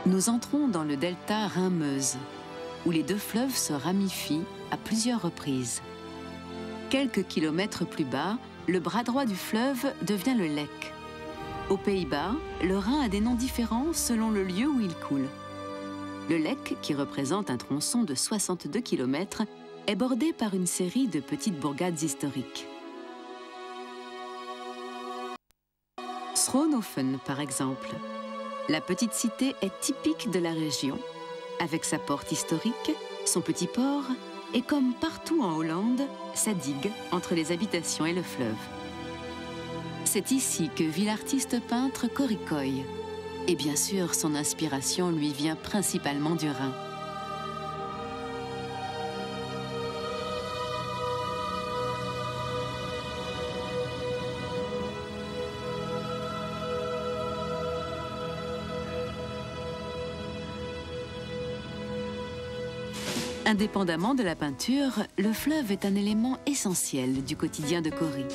Nous entrons dans le delta Rhin-Meuse, où les deux fleuves se ramifient à plusieurs reprises. Quelques kilomètres plus bas, le bras droit du fleuve devient le Lek. Aux Pays-Bas, le Rhin a des noms différents selon le lieu où il coule. Le Lek, qui représente un tronçon de 62 km, est bordé par une série de petites bourgades historiques. Schroonhofen, par exemple. La petite cité est typique de la région, avec sa porte historique, son petit port et, comme partout en Hollande, sa digue entre les habitations et le fleuve. C'est ici que vit l'artiste peintre Corrie Cooij. Et bien sûr, son inspiration lui vient principalement du Rhin. Indépendamment de la peinture, le fleuve est un élément essentiel du quotidien de Corrie.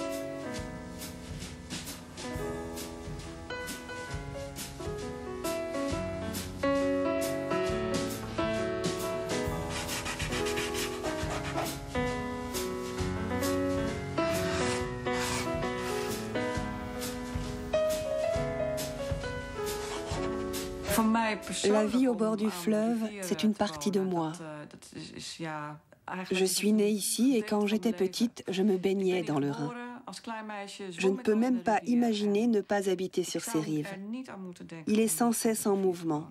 La vie au bord du fleuve, c'est une partie de moi. Je suis née ici et quand j'étais petite, je me baignais dans le Rhin. Je ne peux même pas imaginer ne pas habiter sur ces rives. Il est sans cesse en mouvement.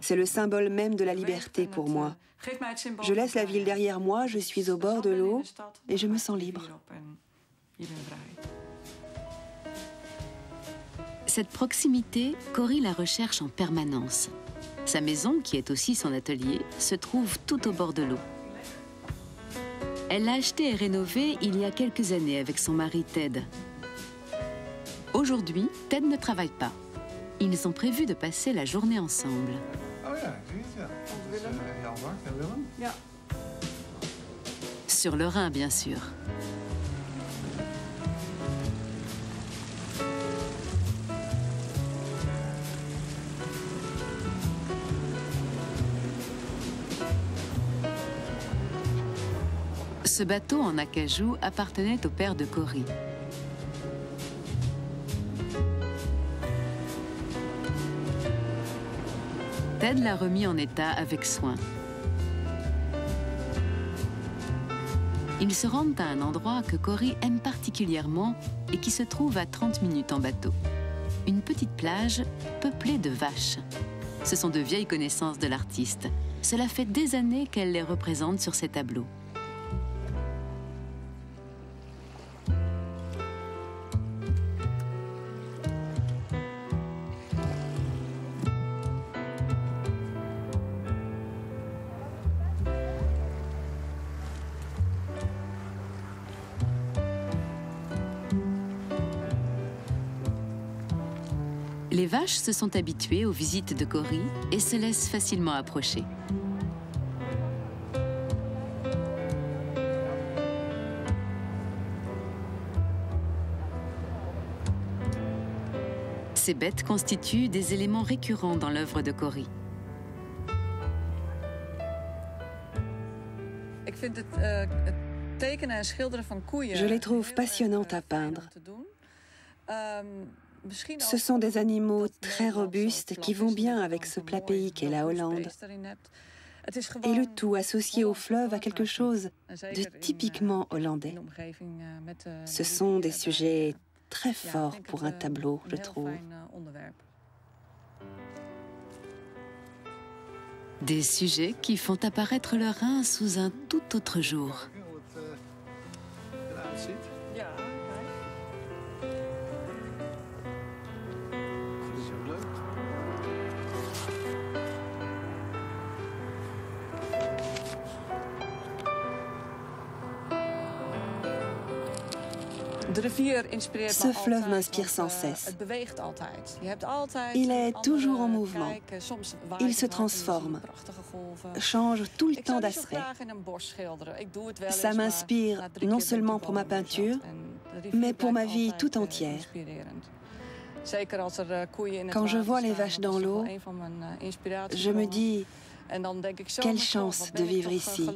C'est le symbole même de la liberté pour moi. Je laisse la ville derrière moi, je suis au bord de l'eau et je me sens libre. Cette proximité, Corrie la recherche en permanence. Sa maison, qui est aussi son atelier, se trouve tout au bord de l'eau. Elle l'a achetée et rénovée il y a quelques années avec son mari Ted. Aujourd'hui, Ted ne travaille pas. Ils ont prévu de passer la journée ensemble. Sur le Rhin, bien sûr. Ce bateau en acajou appartenait au père de Corrie. Ted l'a remis en état avec soin. Ils se rendent à un endroit que Corrie aime particulièrement et qui se trouve à 30 minutes en bateau. Une petite plage peuplée de vaches. Ce sont de vieilles connaissances de l'artiste. Cela fait des années qu'elle les représente sur ses tableaux. Les vaches se sont habituées aux visites de Corrie et se laissent facilement approcher. Ces bêtes constituent des éléments récurrents dans l'œuvre de Corrie. Je les trouve passionnantes à peindre. Ce sont des animaux très robustes qui vont bien avec ce plat pays qu'est la Hollande. Et le tout associé au fleuve à quelque chose de typiquement hollandais. Ce sont des sujets très forts pour un tableau, je trouve. Des sujets qui font apparaître le Rhin sous un tout autre jour. Ce fleuve m'inspire sans cesse. Il est toujours en mouvement. Il se transforme, change tout le temps d'aspect. Ça m'inspire non seulement pour ma peinture, mais pour ma vie tout entière. Quand je vois les vaches dans l'eau, je me dis, quelle chance de vivre ici.